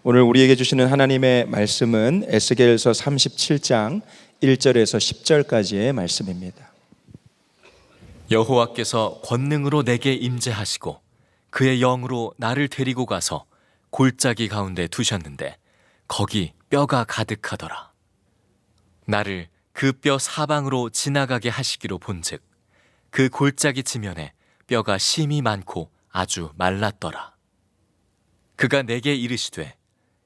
오늘 우리에게 주시는 하나님의 말씀은 에스겔서 37장 1절에서 10절까지의 말씀입니다. 여호와께서 권능으로 내게 임재하시고 그의 영으로 나를 데리고 가서 골짜기 가운데 두셨는데 거기 뼈가 가득하더라. 나를 그 뼈 사방으로 지나가게 하시기로 본즉 그 골짜기 지면에 뼈가 심이 많고 아주 말랐더라. 그가 내게 이르시되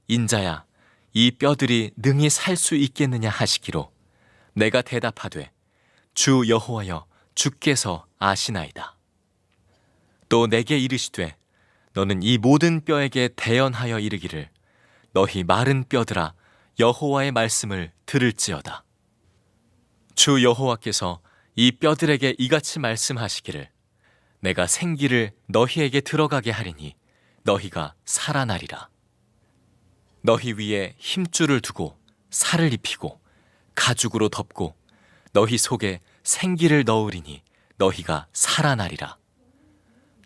인자야 이 뼈들이 능히 살 수 있겠느냐 하시기로 내가 대답하되 주 여호와여 주께서 아시나이다. 또 내게 이르시되 너는 이 모든 뼈에게 대언하여 이르기를 너희 마른 뼈들아 여호와의 말씀을 들을지어다. 주 여호와께서 이 뼈들에게 이같이 말씀하시기를 내가 생기를 너희에게 들어가게 하리니 너희가 살아나리라. 너희 위에 힘줄을 두고 살을 입히고 가죽으로 덮고 너희 속에 생기를 넣으리니 너희가 살아나리라.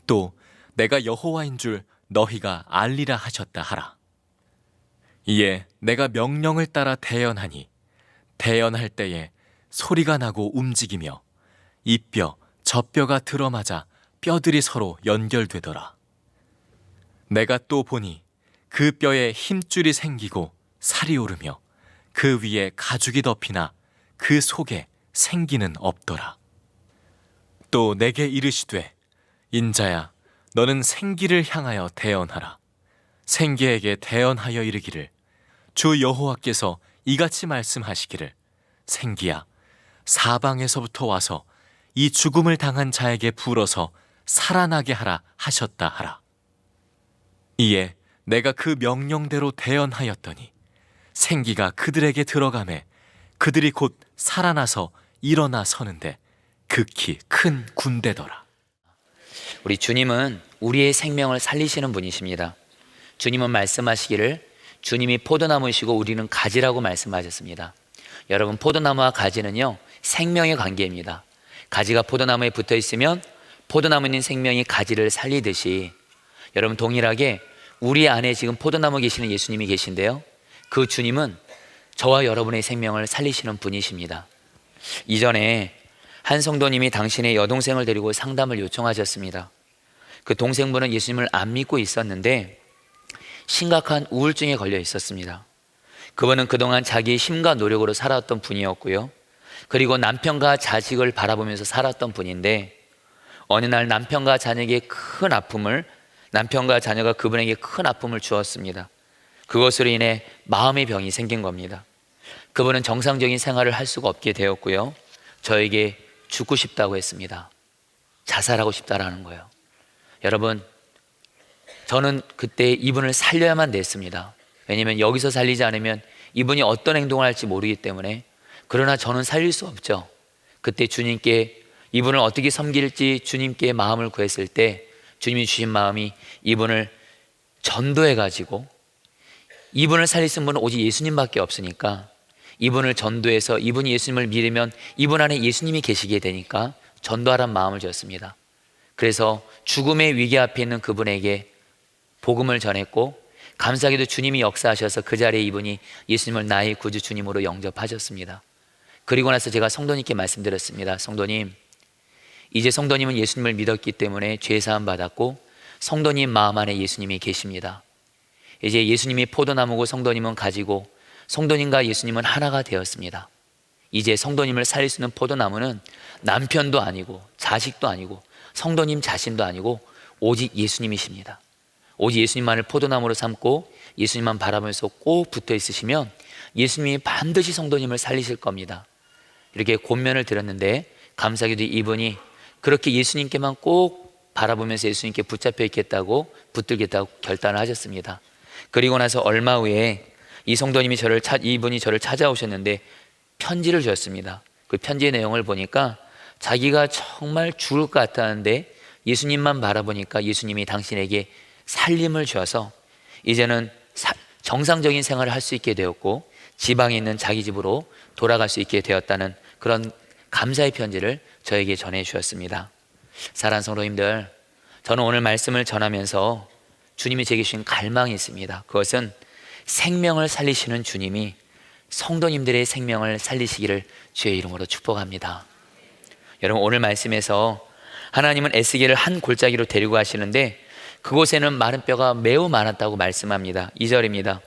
또 내가 여호와인 줄 너희가 알리라 하셨다 하라. 이에 내가 명령을 따라 대언하니 대언할 때에 소리가 나고 움직이며 이 뼈 저 뼈가 들어맞아 뼈들이 서로 연결되더라. 내가 또 보니 그 뼈에 힘줄이 생기고 살이 오르며 그 위에 가죽이 덮이나 그 속에 생기는 없더라. 또 내게 이르시되 인자야 너는 생기를 향하여 대언하라. 생기에게 대언하여 이르기를 주 여호와께서 이같이 말씀하시기를 생기야 사방에서부터 와서 이 죽음을 당한 자에게 불어서 살아나게 하라 하셨다 하라. 이에 내가 그 명령대로 대언하였더니 생기가 그들에게 들어가매 그들이 곧 살아나서 일어나 서는데 극히 큰 군대더라. 우리 주님은 우리의 생명을 살리시는 분이십니다. 주님은 말씀하시기를 주님이 포도나무이시고 우리는 가지라고 말씀하셨습니다. 여러분, 포도나무와 가지는요 생명의 관계입니다. 가지가 포도나무에 붙어 있으면 포도나무에 있는 생명이 가지를 살리듯이 여러분 동일하게 우리 안에 지금 포도나무 계시는 예수님이 계신데요, 그 주님은 저와 여러분의 생명을 살리시는 분이십니다. 이전에 한 성도님이 당신의 여동생을 데리고 상담을 요청하셨습니다. 그 동생분은 예수님을 안 믿고 있었는데 심각한 우울증에 걸려 있었습니다. 그분은 그동안 자기의 힘과 노력으로 살아왔던 분이었고요, 그리고 남편과 자식을 바라보면서 살았던 분인데 어느 날 남편과 자녀가 그분에게 큰 아픔을 주었습니다. 그것으로 인해 마음의 병이 생긴 겁니다. 그분은 정상적인 생활을 할 수가 없게 되었고요, 저에게 죽고 싶다고 했습니다. 자살하고 싶다라는 거예요. 여러분, 저는 그때 이분을 살려야만 됐습니다. 왜냐하면 여기서 살리지 않으면 이분이 어떤 행동을 할지 모르기 때문에. 그러나 저는 살릴 수 없죠. 그때 주님께 이분을 어떻게 섬길지 주님께 마음을 구했을 때 주님이 주신 마음이 이분을 전도해가지고, 이분을 살릴 수 있는 분은 오직 예수님밖에 없으니까 이분을 전도해서 이분이 예수님을 믿으면 이분 안에 예수님이 계시게 되니까 전도하라는 마음을 줬습니다. 그래서 죽음의 위기 앞에 있는 그분에게 복음을 전했고, 감사하게도 주님이 역사하셔서 그 자리에 이분이 예수님을 나의 구주 주님으로 영접하셨습니다. 그리고 나서 제가 성도님께 말씀드렸습니다. 성도님, 이제 성도님은 예수님을 믿었기 때문에 죄사함 받았고 성도님 마음 안에 예수님이 계십니다. 이제 예수님이 포도나무고 성도님은 가지고 성도님과 예수님은 하나가 되었습니다. 이제 성도님을 살릴 수 있는 포도나무는 남편도 아니고 자식도 아니고 성도님 자신도 아니고 오직 예수님이십니다. 오직 예수님만을 포도나무로 삼고 예수님만 바라보면서 꼭 붙어 있으시면 예수님이 반드시 성도님을 살리실 겁니다. 이렇게 권면을 드렸는데 감사하게도 이분이 그렇게 예수님께만 꼭 바라보면서 예수님께 붙잡혀 있겠다고, 붙들겠다고 결단을 하셨습니다. 그리고 나서 얼마 후에 이 성도님이 이분이 저를 찾아오셨는데 편지를 주셨습니다. 그 편지의 내용을 보니까 자기가 정말 죽을 것 같았는데 예수님만 바라보니까 예수님이 당신에게 살림을 주어서 이제는 정상적인 생활을 할 수 있게 되었고 지방에 있는 자기 집으로 돌아갈 수 있게 되었다는 그런 감사의 편지를 저에게 전해 주셨습니다. 사랑하는 성도님들, 저는 오늘 말씀을 전하면서 주님이 제게 주신 갈망이 있습니다. 그것은 생명을 살리시는 주님이 성도님들의 생명을 살리시기를 주의 이름으로 축복합니다. 여러분, 오늘 말씀에서 하나님은 에스겔을 한 골짜기로 데리고 가시는데 그곳에는 마른 뼈가 매우 많았다고 말씀합니다. 2절입니다.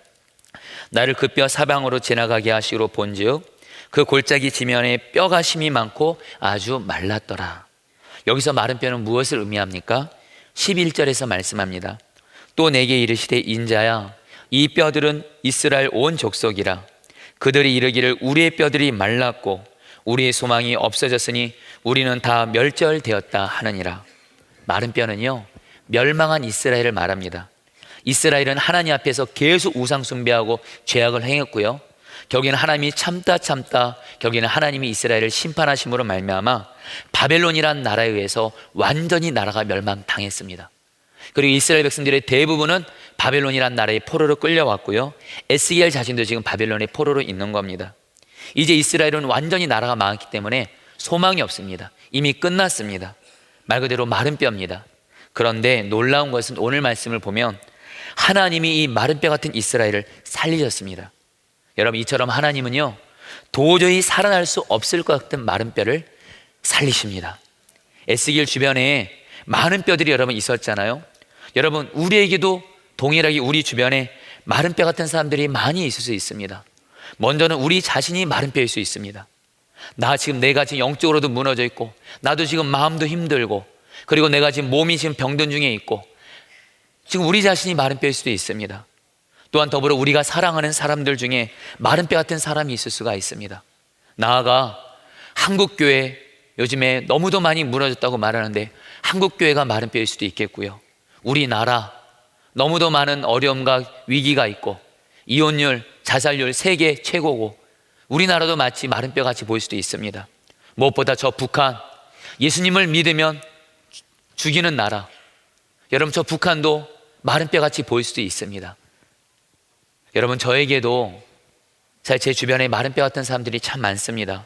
나를 그 뼈 사방으로 지나가게 하시고 본즉 그 골짜기 지면에 뼈가 심이 많고 아주 말랐더라. 여기서 마른 뼈는 무엇을 의미합니까? 11절에서 말씀합니다. 또 내게 이르시되 인자야, 이 뼈들은 이스라엘 온 족속이라. 그들이 이르기를 우리의 뼈들이 말랐고 우리의 소망이 없어졌으니 우리는 다 멸절되었다 하느니라. 마른 뼈는요, 멸망한 이스라엘을 말합니다. 이스라엘은 하나님 앞에서 계속 우상 숭배하고 죄악을 행했고요, 결국에는 하나님이 참다 결국에는 하나님이 이스라엘을 심판하심으로 말미암아 바벨론이란 나라에 의해서 완전히 나라가 멸망당했습니다. 그리고 이스라엘 백성들의 대부분은 바벨론이란 나라의 포로로 끌려왔고요, 에스겔 자신도 지금 바벨론의 포로로 있는 겁니다. 이제 이스라엘은 완전히 나라가 망했기 때문에 소망이 없습니다. 이미 끝났습니다. 말 그대로 마른 뼈입니다. 그런데 놀라운 것은 오늘 말씀을 보면 하나님이 이 마른 뼈 같은 이스라엘을 살리셨습니다. 여러분, 이처럼 하나님은요, 도저히 살아날 수 없을 것 같은 마른 뼈를 살리십니다. 에스겔 주변에 많은 뼈들이 여러분 있었잖아요. 여러분, 우리에게도 동일하게 우리 주변에 마른 뼈 같은 사람들이 많이 있을 수 있습니다. 먼저는 우리 자신이 마른 뼈일 수 있습니다. 내가 지금 영적으로도 무너져 있고, 나도 지금 마음도 힘들고, 그리고 내가 지금 몸이 지금 병든 중에 있고, 지금 우리 자신이 마른 뼈일 수도 있습니다. 또한 더불어 우리가 사랑하는 사람들 중에 마른 뼈 같은 사람이 있을 수가 있습니다. 나아가 한국교회, 요즘에 너무도 많이 무너졌다고 말하는데 한국교회가 마른 뼈일 수도 있겠고요, 우리나라 너무도 많은 어려움과 위기가 있고 이혼율, 자살률 세계 최고고 우리나라도 마치 마른 뼈같이 보일 수도 있습니다. 무엇보다 저 북한, 예수님을 믿으면 죽이는 나라, 여러분, 저 북한도 마른 뼈같이 보일 수도 있습니다. 여러분, 저에게도 제 주변에 마른 뼈 같은 사람들이 참 많습니다.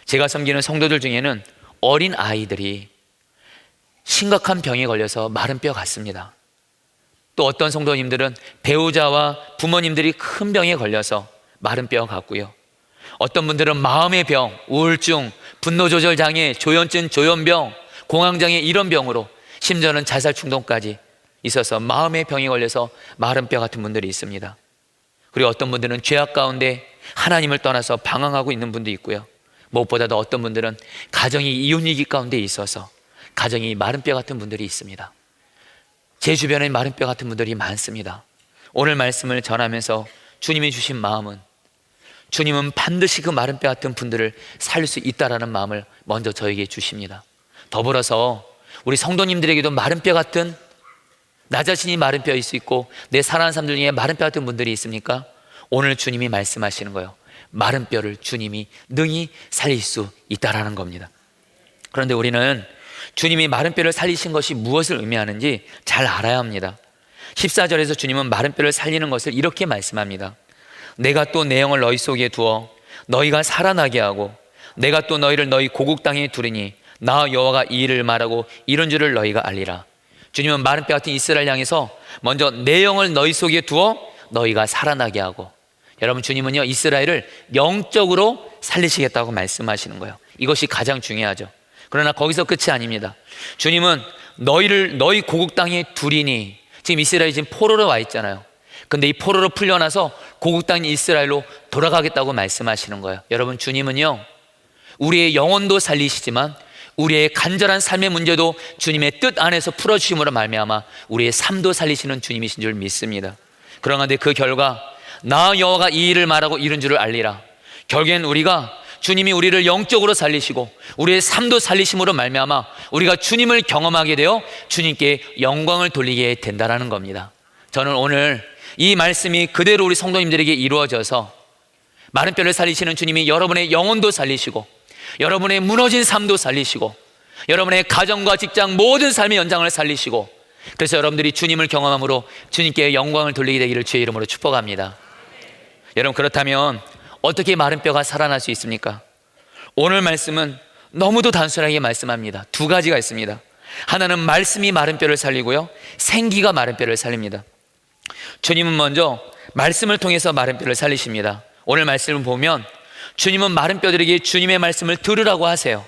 제가 섬기는 성도들 중에는 어린 아이들이 심각한 병에 걸려서 마른 뼈 같습니다. 또 어떤 성도님들은 배우자와 부모님들이 큰 병에 걸려서 마른 뼈 같고요, 어떤 분들은 마음의 병, 우울증, 분노조절장애, 조현증, 조현병, 공황장애 이런 병으로 심지어는 자살 충동까지 있어서 마음의 병에 걸려서 마른 뼈 같은 분들이 있습니다. 그리고 어떤 분들은 죄악 가운데 하나님을 떠나서 방황하고 있는 분도 있고요, 무엇보다도 어떤 분들은 가정이 이혼위기 가운데 있어서 가정이 마른 뼈 같은 분들이 있습니다. 제 주변에 마른 뼈 같은 분들이 많습니다. 오늘 말씀을 전하면서 주님이 주신 마음은, 주님은 반드시 그 마른 뼈 같은 분들을 살릴 수 있다라는 마음을 먼저 저에게 주십니다. 더불어서 우리 성도님들에게도 마른 뼈 같은, 나 자신이 마른 뼈일 수 있고 내 사랑하는 사람들 중에 마른 뼈 같은 분들이 있습니까? 오늘 주님이 말씀하시는 거예요. 마른 뼈를 주님이 능히 살릴 수 있다라는 겁니다. 그런데 우리는 주님이 마른 뼈를 살리신 것이 무엇을 의미하는지 잘 알아야 합니다. 14절에서 주님은 마른 뼈를 살리는 것을 이렇게 말씀합니다. 내가 또 내 영을 너희 속에 두어 너희가 살아나게 하고 내가 또 너희를 너희 고국 땅에 두리니 나 여호와가 이 일을 말하고 이런 줄을 너희가 알리라. 주님은 마른 뼈 같은 이스라엘 향해서 먼저 내 영을 너희 속에 두어 너희가 살아나게 하고, 여러분, 주님은요, 이스라엘을 영적으로 살리시겠다고 말씀하시는 거예요. 이것이 가장 중요하죠. 그러나 거기서 끝이 아닙니다. 주님은 너희를 너희 고국 땅에 두리니, 지금 이스라엘이 지금 포로로 와 있잖아요. 근데 이 포로로 풀려나서 고국 땅인 이스라엘로 돌아가겠다고 말씀하시는 거예요. 여러분, 주님은요, 우리의 영혼도 살리시지만 우리의 간절한 삶의 문제도 주님의 뜻 안에서 풀어주심으로 말미암아 우리의 삶도 살리시는 주님이신 줄 믿습니다. 그런데 그 결과 나 여호와가 이 일을 말하고 이런 줄을 알리라. 결국엔 우리가 주님이 우리를 영적으로 살리시고 우리의 삶도 살리심으로 말미암아 우리가 주님을 경험하게 되어 주님께 영광을 돌리게 된다는 겁니다. 저는 오늘 이 말씀이 그대로 우리 성도님들에게 이루어져서 마른 뼈를 살리시는 주님이 여러분의 영혼도 살리시고 여러분의 무너진 삶도 살리시고 여러분의 가정과 직장 모든 삶의 연장을 살리시고, 그래서 여러분들이 주님을 경험함으로 주님께 영광을 돌리게 되기를 주의 이름으로 축복합니다. 여러분, 그렇다면 어떻게 마른 뼈가 살아날 수 있습니까? 오늘 말씀은 너무도 단순하게 말씀합니다. 두 가지가 있습니다. 하나는 말씀이 마른 뼈를 살리고요, 생기가 마른 뼈를 살립니다. 주님은 먼저 말씀을 통해서 마른 뼈를 살리십니다. 오늘 말씀을 보면 주님은 마른 뼈들에게 주님의 말씀을 들으라고 하세요.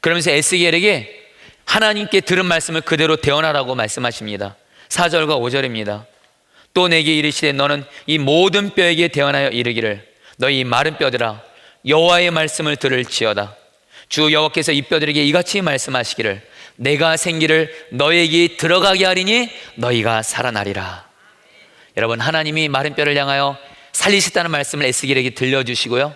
그러면서 에스겔에게 하나님께 들은 말씀을 그대로 대언하라고 말씀하십니다. 4절과 5절입니다. 또 내게 이르시되 너는 이 모든 뼈에게 대언하여 이르기를 너희 이 마른 뼈들아 여호와의 말씀을 들을지어다. 주 여호와께서 이 뼈들에게 이같이 말씀하시기를 내가 생기를 너희에게 들어가게 하리니 너희가 살아나리라. 여러분, 하나님이 마른 뼈를 향하여 살리셨다는 말씀을 에스겔에게 들려주시고요,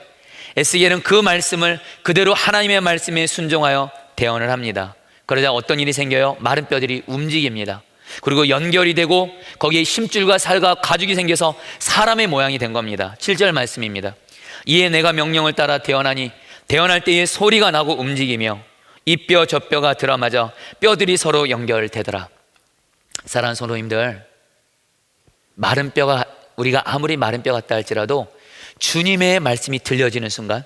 에스겔은 그 말씀을 그대로 하나님의 말씀에 순종하여 대언을 합니다. 그러자 어떤 일이 생겨요? 마른 뼈들이 움직입니다. 그리고 연결이 되고 거기에 힘줄과 살과 가죽이 생겨서 사람의 모양이 된 겁니다. 7절 말씀입니다. 이에 내가 명령을 따라 대언하니 대언할 때에 소리가 나고 움직이며 이 뼈 저 뼈가 들어맞아 뼈들이 서로 연결되더라. 사랑하는 성도님들, 마른 뼈가, 우리가 아무리 마른 뼈 같다 할지라도 주님의 말씀이 들려지는 순간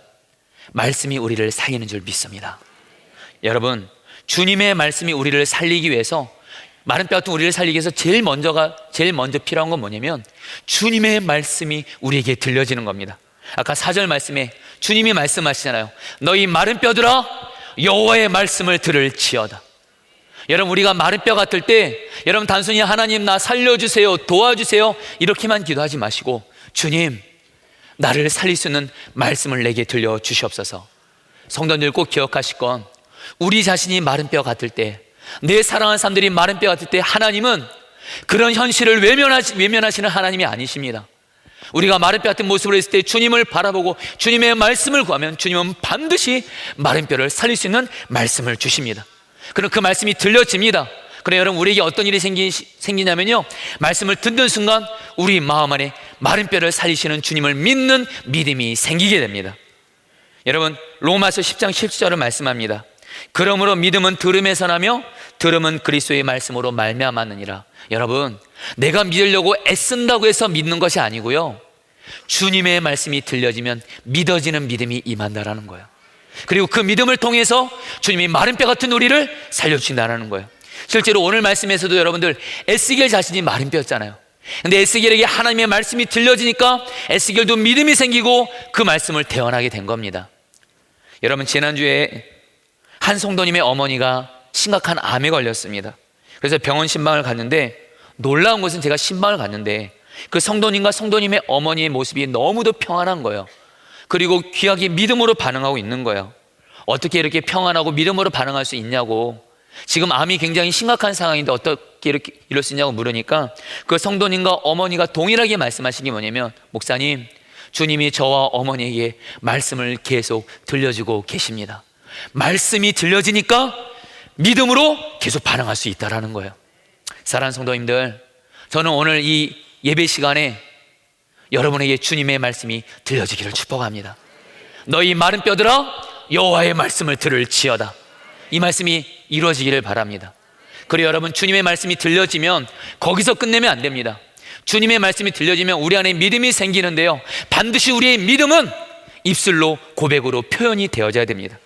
말씀이 우리를 살리는 줄 믿습니다. 여러분, 주님의 말씀이 우리를 살리기 위해서, 마른 뼈 같은 우리를 살리기 위해서 제일 먼저 필요한 건 뭐냐면 주님의 말씀이 우리에게 들려지는 겁니다. 아까 4절 말씀에 주님이 말씀하시잖아요. 너희 마른 뼈들아 여호와의 말씀을 들을지어다. 여러분, 우리가 마른 뼈 같을 때 여러분 단순히 하나님 나 살려주세요, 도와주세요 이렇게만 기도하지 마시고 주님 나를 살릴 수 있는 말씀을 내게 들려주시옵소서. 성도님들 꼭 기억하실 건 우리 자신이 마른 뼈 같을 때, 내 사랑하는 사람들이 마른 뼈 같을 때 하나님은 그런 현실을 외면하시는 하나님이 아니십니다. 우리가 마른 뼈 같은 모습으로 있을 때 주님을 바라보고 주님의 말씀을 구하면 주님은 반드시 마른 뼈를 살릴 수 있는 말씀을 주십니다. 그럼 그 말씀이 들려집니다. 그래 여러분, 우리에게 어떤 일이 생기냐면요, 말씀을 듣는 순간 우리 마음 안에 마른 뼈를 살리시는 주님을 믿는 믿음이 생기게 됩니다. 여러분, 로마서 10장 17절을 말씀합니다. 그러므로 믿음은 들음에서 나며 들음은 그리스도의 말씀으로 말미암았느니라. 여러분, 내가 믿으려고 애쓴다고 해서 믿는 것이 아니고요, 주님의 말씀이 들려지면 믿어지는 믿음이 임한다라는 거예요. 그리고 그 믿음을 통해서 주님이 마른 뼈 같은 우리를 살려주신다는 거예요. 실제로 오늘 말씀에서도 여러분들 에스겔 자신이 마른 뼈였잖아요. 근데 에스겔에게 하나님의 말씀이 들려지니까 에스겔도 믿음이 생기고 그 말씀을 대언하게 된 겁니다. 여러분, 지난주에 한 성도님의 어머니가 심각한 암에 걸렸습니다. 그래서 병원 신방을 갔는데, 놀라운 것은 제가 신방을 갔는데 그 성도님과 성도님의 어머니의 모습이 너무도 평안한 거예요. 그리고 귀하게 믿음으로 반응하고 있는 거예요. 어떻게 이렇게 평안하고 믿음으로 반응할 수 있냐고, 지금 암이 굉장히 심각한 상황인데 어떻게 이렇게 이럴 수 있냐고 물으니까 그 성도님과 어머니가 동일하게 말씀하신 게 뭐냐면, 목사님, 주님이 저와 어머니에게 말씀을 계속 들려주고 계십니다. 말씀이 들려지니까 믿음으로 계속 반응할 수 있다라는 거예요. 사랑하는 성도님들, 저는 오늘 이 예배 시간에 여러분에게 주님의 말씀이 들려지기를 축복합니다. 너희 마른 뼈들아 여호와의 말씀을 들을지어다. 이 말씀이 이루어지기를 바랍니다. 그리고 여러분, 주님의 말씀이 들려지면 거기서 끝내면 안 됩니다. 주님의 말씀이 들려지면 우리 안에 믿음이 생기는데요, 반드시 우리의 믿음은 입술로 고백으로 표현이 되어져야 됩니다.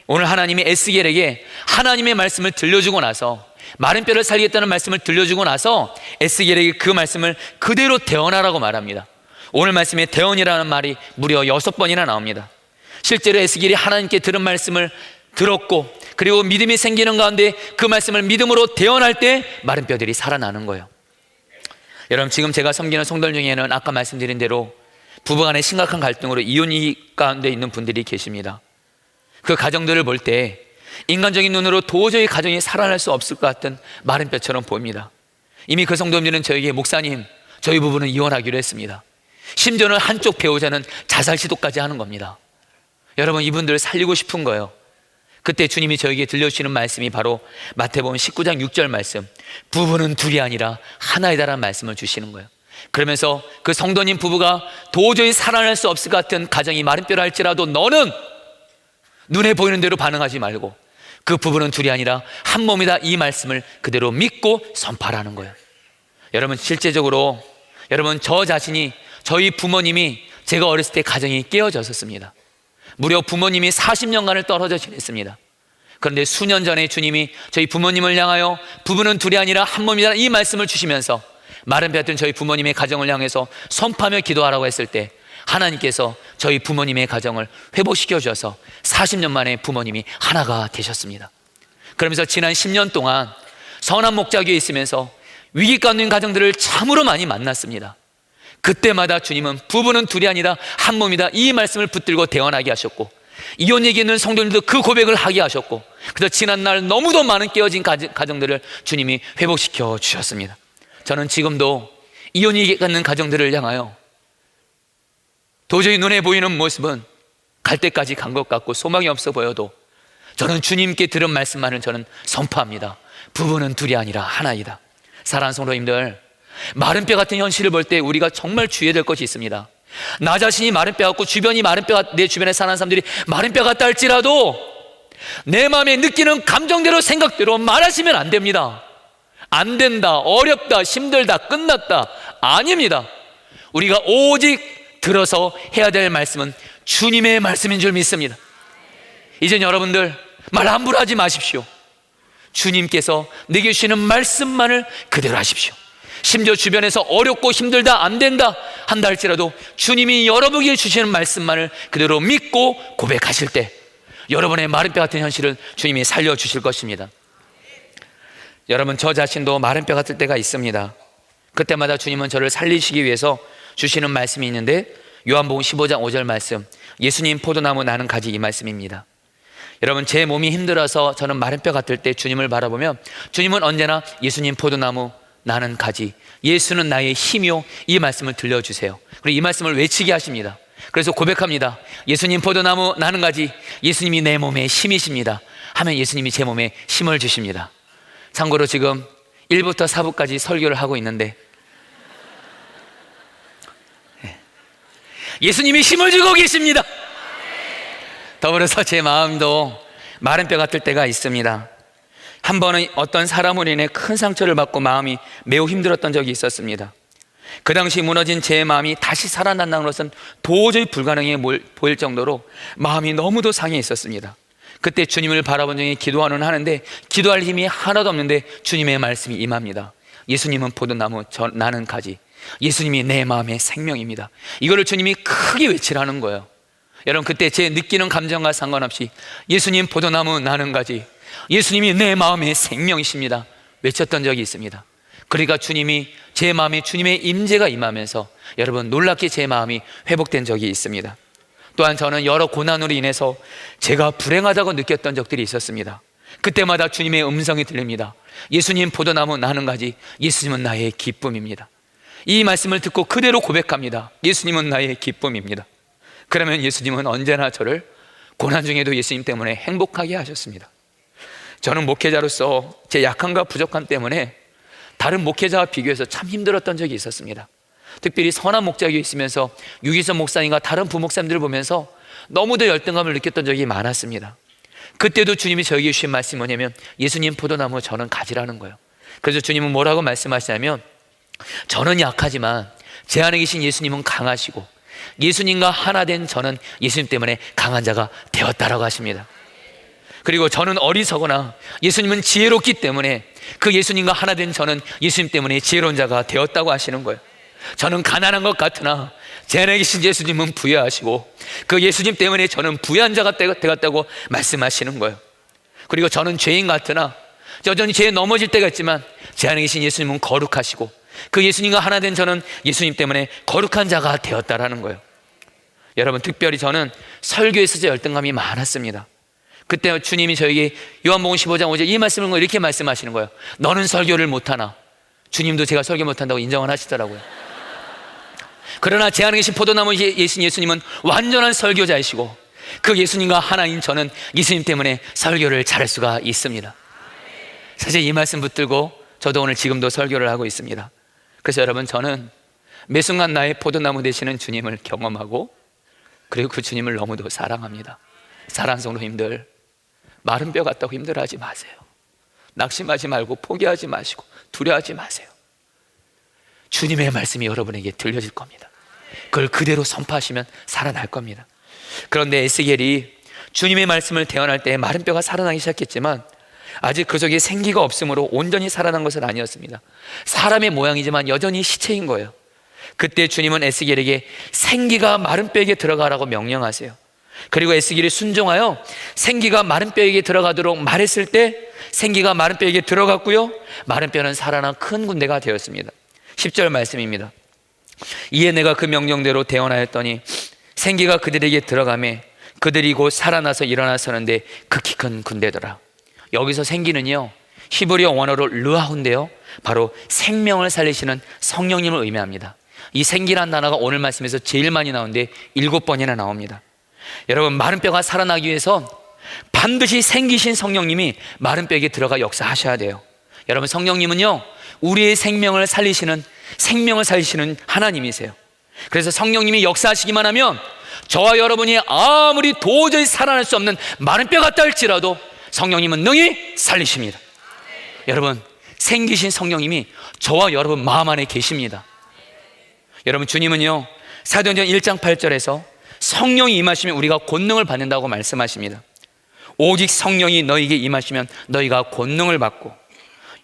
오늘 하나님이 에스겔에게 하나님의 말씀을 들려주고 나서, 마른 뼈를 살리겠다는 말씀을 들려주고 나서 에스겔에게 그 말씀을 그대로 대언하라고 말합니다. 오늘 말씀에 대언이라는 말이 무려 6번이나 나옵니다. 실제로 에스겔이 하나님께 들은 말씀을 들었고, 그리고 믿음이 생기는 가운데 그 말씀을 믿음으로 대언할 때 마른 뼈들이 살아나는 거예요. 여러분, 지금 제가 섬기는 성도들 중에는 아까 말씀드린 대로 부부간의 심각한 갈등으로 이혼이 가운데 있는 분들이 계십니다. 그 가정들을 볼 때 인간적인 눈으로 도저히 가정이 살아날 수 없을 것 같은 마른 뼈처럼 보입니다. 이미 그 성도님들은 저에게, 목사님, 저희 부부는 이혼하기로 했습니다. 심지어는 한쪽 배우자는 자살 시도까지 하는 겁니다. 여러분, 이분들을 살리고 싶은 거예요. 그때 주님이 저에게 들려주시는 말씀이 바로 마태복음 19장 6절 말씀, 부부는 둘이 아니라 하나이다라는 말씀을 주시는 거예요. 그러면서 그 성도님 부부가 도저히 살아날 수 없을 것 같은 가정이 마른 뼈라 할지라도 너는 눈에 보이는 대로 반응하지 말고 그 부부는 둘이 아니라 한 몸이다, 이 말씀을 그대로 믿고 선포하라는 거예요. 여러분, 실제적으로 여러분, 저 자신이, 저희 부모님이 제가 어렸을 때 가정이 깨어졌었습니다. 무려 부모님이 40년간을 떨어져 지냈습니다. 그런데 수년 전에 주님이 저희 부모님을 향하여 부부는 둘이 아니라 한 몸이다, 이 말씀을 주시면서 마른 뼈 같은 저희 부모님의 가정을 향해서 선포하며 기도하라고 했을 때 하나님께서 저희 부모님의 가정을 회복시켜 주셔서 40년 만에 부모님이 하나가 되셨습니다. 그러면서 지난 10년 동안 선한 목자교에 있으면서 위기 가운데 있는 가정들을 참으로 많이 만났습니다. 그때마다 주님은 부부는 둘이 아니다 한 몸이다 이 말씀을 붙들고 대언하게 하셨고, 이혼 얘기 있는 성도님도 그 고백을 하게 하셨고, 그래서 지난날 너무도 많은 깨어진 가정들을 주님이 회복시켜 주셨습니다. 저는 지금도 이혼 얘기 있는 가정들을 향하여 도저히 눈에 보이는 모습은 갈 때까지 간 것 같고 소망이 없어 보여도 저는 주님께 들은 말씀만을 저는 선포합니다. 부부는 둘이 아니라 하나이다. 사랑하는 성도님들, 마른 뼈 같은 현실을 볼 때 우리가 정말 주의해야 될 것이 있습니다. 나 자신이 마른 뼈 같고 주변이 마른 뼈, 내 주변에 사는 사람들이 마른 뼈 같다 할지라도 내 마음에 느끼는 감정대로 생각대로 말하시면 안 됩니다. 안 된다, 어렵다, 힘들다, 끝났다, 아닙니다. 우리가 오직 들어서 해야 될 말씀은 주님의 말씀인 줄 믿습니다. 이젠 여러분들 말 함부로 하지 마십시오. 주님께서 내게 주시는 말씀만을 그대로 하십시오. 심지어 주변에서 어렵고 힘들다, 안 된다 한다 할지라도 주님이 여러분에게 주시는 말씀만을 그대로 믿고 고백하실 때 여러분의 마른 뼈 같은 현실을 주님이 살려주실 것입니다. 여러분, 저 자신도 마른 뼈 같을 때가 있습니다. 그때마다 주님은 저를 살리시기 위해서 주시는 말씀이 있는데, 요한복음 15장 5절 말씀, 예수님 포도나무 나는 가지, 이 말씀입니다. 여러분, 제 몸이 힘들어서 저는 마른 뼈 같을 때 주님을 바라보면 주님은 언제나 예수님 포도나무 나는 가지, 예수는 나의 힘이요, 이 말씀을 들려주세요. 그리고 이 말씀을 외치게 하십니다. 그래서 고백합니다. 예수님 포도나무 나는 가지, 예수님이 내 몸의 힘이십니다 하면 예수님이 제 몸에 힘을 주십니다. 참고로 지금 1부터 4부까지 설교를 하고 있는데 예수님이 힘을 주고 계십니다. 더불어서 제 마음도 마른 뼈 같을 때가 있습니다. 한 번은 어떤 사람으로 인해 큰 상처를 받고 마음이 매우 힘들었던 적이 있었습니다. 그 당시 무너진 제 마음이 다시 살아난다는 것은 도저히 불가능해 보일 정도로 마음이 너무도 상해 있었습니다. 그때 주님을 바라본 중에 기도하는 하는데 기도할 힘이 하나도 없는데 주님의 말씀이 임합니다. 예수님은 포도나무, 나는 가지, 예수님이 내 마음의 생명입니다. 이거를 주님이 크게 외치라는 거예요. 여러분, 그때 제 느끼는 감정과 상관없이 예수님 포도나무 나는 가지, 예수님이 내 마음의 생명이십니다 외쳤던 적이 있습니다. 그러니까 주님이 제 마음에 주님의 임재가 임하면서 여러분 놀랍게 제 마음이 회복된 적이 있습니다. 또한 저는 여러 고난으로 인해서 제가 불행하다고 느꼈던 적들이 있었습니다. 그때마다 주님의 음성이 들립니다. 예수님 포도나무 나는 가지, 예수님은 나의 기쁨입니다. 이 말씀을 듣고 그대로 고백합니다. 예수님은 나의 기쁨입니다. 그러면 예수님은 언제나 저를 고난 중에도 예수님 때문에 행복하게 하셨습니다. 저는 목회자로서 제 약함과 부족함 때문에 다른 목회자와 비교해서 참 힘들었던 적이 있었습니다. 특별히 선한 목자교에 있으면서 유기선 목사님과 다른 부목사님들을 보면서 너무도 열등감을 느꼈던 적이 많았습니다. 그때도 주님이 저에게 주신 말씀이 뭐냐면 예수님 포도나무 저는 가지라는 거예요. 그래서 주님은 뭐라고 말씀하시냐면 저는 약하지만 제 안에 계신 예수님은 강하시고 예수님과 하나 된 저는 예수님 때문에 강한 자가 되었다라고 하십니다. 그리고 저는 어리석으나 예수님은 지혜롭기 때문에 그 예수님과 하나 된 저는 예수님 때문에 지혜로운 자가 되었다고 하시는 거예요. 저는 가난한 것 같으나 제 안에 계신 예수님은 부유하시고 그 예수님 때문에 저는 부유한 자가 되었다고 말씀하시는 거예요. 그리고 저는 죄인 같으나 여전히 죄에 넘어질 때가 있지만 제 안에 계신 예수님은 거룩하시고 그 예수님과 하나 된 저는 예수님 때문에 거룩한 자가 되었다라는 거예요. 여러분, 특별히 저는 설교에 있어서 열등감이 많았습니다. 그때 주님이 저에게 요한복음 15장 5절 이 말씀을 이렇게 말씀하시는 거예요. 너는 설교를 못하나. 주님도 제가 설교 못한다고 인정을 하시더라고요. 그러나 제 안에 계신 포도나무 예수님은 완전한 설교자이시고 그 예수님과 하나인 저는 예수님 때문에 설교를 잘할 수가 있습니다. 사실 이 말씀 붙들고 저도 오늘 지금도 설교를 하고 있습니다. 그래서 여러분, 저는 매 순간 나의 포도나무 되시는 주님을 경험하고 그리고 그 주님을 너무도 사랑합니다. 사랑하는 성도님들, 마른 뼈 같다고 힘들어하지 마세요. 낙심하지 말고 포기하지 마시고 두려워하지 마세요. 주님의 말씀이 여러분에게 들려질 겁니다. 그걸 그대로 선포하시면 살아날 겁니다. 그런데 에스겔이 주님의 말씀을 대언할 때 마른 뼈가 살아나기 시작했지만 아직 그 속에 생기가 없으므로 온전히 살아난 것은 아니었습니다. 사람의 모양이지만 여전히 시체인 거예요. 그때 주님은 에스겔에게 생기가 마른 뼈에게 들어가라고 명령하세요. 그리고 에스겔이 순종하여 생기가 마른 뼈에게 들어가도록 말했을 때 생기가 마른 뼈에게 들어갔고요, 마른 뼈는 살아난 큰 군대가 되었습니다. 10절 말씀입니다. 이에 내가 그 명령대로 대언하였더니 생기가 그들에게 들어가매 그들이 곧 살아나서 일어나 서는데 극히 큰 군대더라. 여기서 생기는요, 히브리어 원어로 르아훈데요, 바로 생명을 살리시는 성령님을 의미합니다. 이 생기란 단어가 오늘 말씀에서 제일 많이 나오는데 7번이나 나옵니다. 여러분, 마른 뼈가 살아나기 위해서 반드시 생기신 성령님이 마른 뼈에게 들어가 역사하셔야 돼요. 여러분, 성령님은요, 우리의 생명을 살리시는 하나님이세요. 그래서 성령님이 역사하시기만 하면 저와 여러분이 아무리 도저히 살아날 수 없는 마른 뼈 같다 할지라도 성령님은 능히 살리십니다. 여러분, 생기신 성령님이 저와 여러분 마음 안에 계십니다. 여러분, 주님은요, 사도행전 1장 8절에서 성령이 임하시면 우리가 권능을 받는다고 말씀하십니다. 오직 성령이 너희에게 임하시면 너희가 권능을 받고.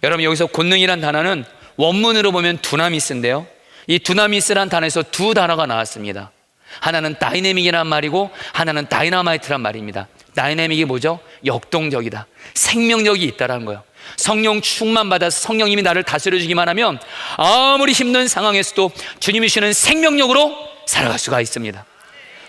여러분, 여기서 권능이란 단어는 원문으로 보면 두나미스인데요, 이 두나미스란 단어에서 두 단어가 나왔습니다. 하나는 다이내믹이란 말이고 하나는 다이너마이트란 말입니다. 다이내믹이 뭐죠? 역동적이다, 생명력이 있다라는 거예요. 성령 충만 받아서 성령님이 나를 다스려 주기만 하면 아무리 힘든 상황에서도 주님이 주시는 생명력으로 살아갈 수가 있습니다.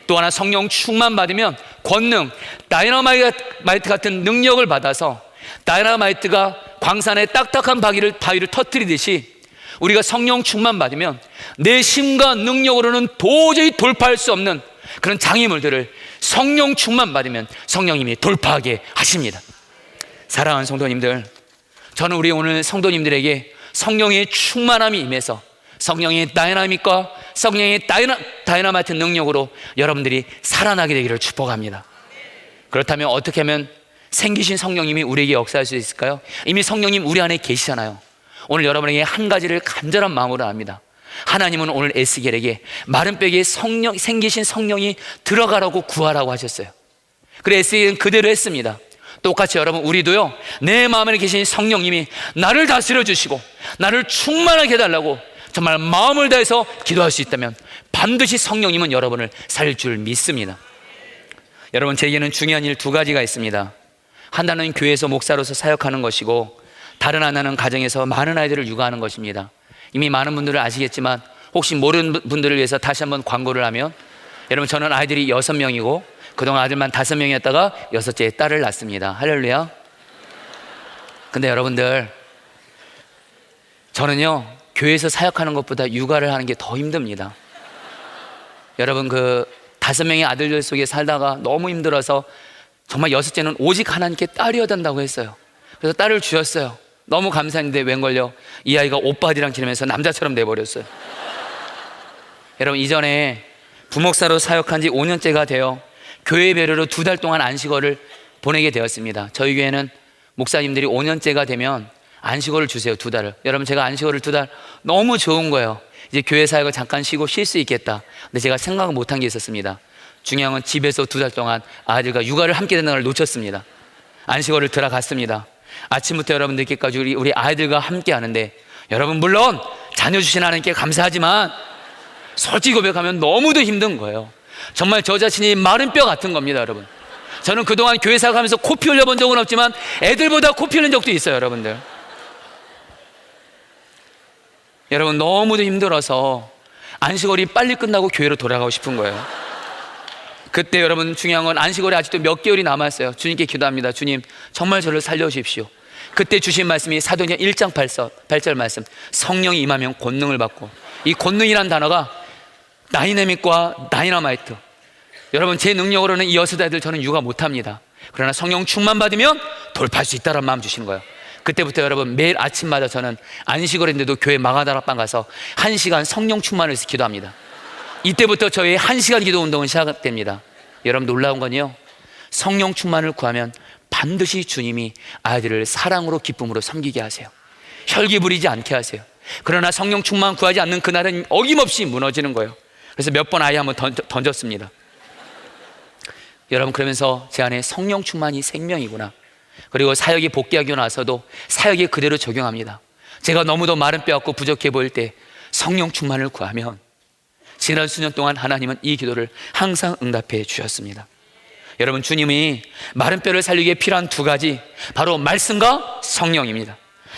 또 하나, 성령 충만 받으면 권능, 다이너마이트 같은 능력을 받아서 다이너마이트가 광산에 딱딱한 바위를 터뜨리듯이 우리가 성령 충만 받으면 내 힘과 능력으로는 도저히 돌파할 수 없는 그런 장애물들을 성령 충만 받으면 성령님이 돌파하게 하십니다. 사랑하는 성도님들, 저는 우리 오늘 성도님들에게 성령의 충만함이 임해서 성령의 다이나믹과 성령의 다이너마이트 능력으로 여러분들이 살아나게 되기를 축복합니다. 그렇다면 어떻게 하면 생기신 성령님이 우리에게 역사할 수 있을까요? 이미 성령님 우리 안에 계시잖아요. 오늘 여러분에게 한 가지를 간절한 마음으로 합니다. 하나님은 오늘 에스겔에게 마른 뼈에 생기신 성령이 들어가라고 구하라고 하셨어요. 그래서 에스겔은 그대로 했습니다. 똑같이 여러분, 우리도요, 내 마음에 계신 성령님이 나를 다스려 주시고 나를 충만하게 해달라고 정말 마음을 다해서 기도할 수 있다면 반드시 성령님은 여러분을 살릴 줄 믿습니다. 여러분, 제게는 중요한 일 두 가지가 있습니다. 하나는 교회에서 목사로서 사역하는 것이고, 다른 하나는 가정에서 많은 아이들을 육아하는 것입니다. 이미 많은 분들을 아시겠지만 혹시 모르는 분들을 위해서 다시 한번 광고를 하면, 여러분, 저는 아이들이 6명이고 그동안 아들만 5명이었다가 6째 딸을 낳았습니다. 할렐루야. 근데 여러분들, 저는요, 교회에서 사역하는 것보다 육아를 하는 게 더 힘듭니다. 여러분, 그 5명의 아들들 속에 살다가 너무 힘들어서 정말 6째는 오직 하나님께 딸이어야 된다고 했어요. 그래서 딸을 주셨어요. 너무 감사했는데 웬걸요, 이 아이가 오빠들이랑 지내면서 남자처럼 돼버렸어요. 여러분, 이전에 부목사로 사역한 지 5년째가 되어 교회 배려로 2달 동안 안식월을 보내게 되었습니다. 저희 교회는 목사님들이 5년째가 되면 안식월을 주세요. 2달을. 여러분, 제가 안식월을 2달 너무 좋은 거예요. 이제 교회 사역을 잠깐 쉬고 쉴 수 있겠다. 근데 제가 생각을 못한 게 있었습니다. 중요한 건 집에서 2달 동안 아들과 육아를 함께 되는 걸 놓쳤습니다. 안식월을 들어갔습니다. 아침부터 여러분들께까지 우리 아이들과 함께 하는데, 여러분, 물론 자녀 주신 하나님께 감사하지만 솔직히 고백하면 너무도 힘든 거예요. 정말 저 자신이 마른 뼈 같은 겁니다. 여러분, 저는 그동안 교회 사역하면서 코피 흘려본 적은 없지만 애들보다 코피 흘린 적도 있어요. 여러분들, 여러분, 너무도 힘들어서 안식월이 빨리 끝나고 교회로 돌아가고 싶은 거예요. 그때 여러분, 중요한 건 안식월이 아직도 몇 개월이 남았어요. 주님께 기도합니다. 주님, 정말 저를 살려주십시오. 그때 주신 말씀이 사도행전 1장 8절 말씀, 성령이 임하면 권능을 받고. 이 권능이란 단어가 다이내믹과 다이너마이트. 여러분, 제 능력으로는 이 6아이들 저는 육아 못합니다. 그러나 성령 충만 받으면 돌파할 수 있다는 마음 주시는 거예요. 그때부터 여러분, 매일 아침마다 저는 안식월인데도 교회 마가다락방 가서 1시간 성령 충만을 위해서 기도합니다. 이때부터 저희 1시간 기도 운동은 시작됩니다. 여러분, 놀라운 건요, 성령 충만을 구하면 반드시 주님이 아이들을 사랑으로 기쁨으로 섬기게 하세요. 혈기 부리지 않게 하세요. 그러나 성령 충만 구하지 않는 그날은 어김없이 무너지는 거예요. 그래서 몇 번 아이 한번 던졌습니다. 여러분, 그러면서 제 안에 성령 충만이 생명이구나, 그리고 사역이 복귀하고 나서도 사역이 그대로 적용합니다. 제가 너무도 마른 뼈 같고 부족해 보일 때 성령 충만을 구하면 지난 수년 동안 하나님은 이 기도를 항상 응답해 주셨습니다. 여러분, 주님이 마른 뼈를 살리기 위해 필요한 두 가지, 바로 말씀과 성령입니다.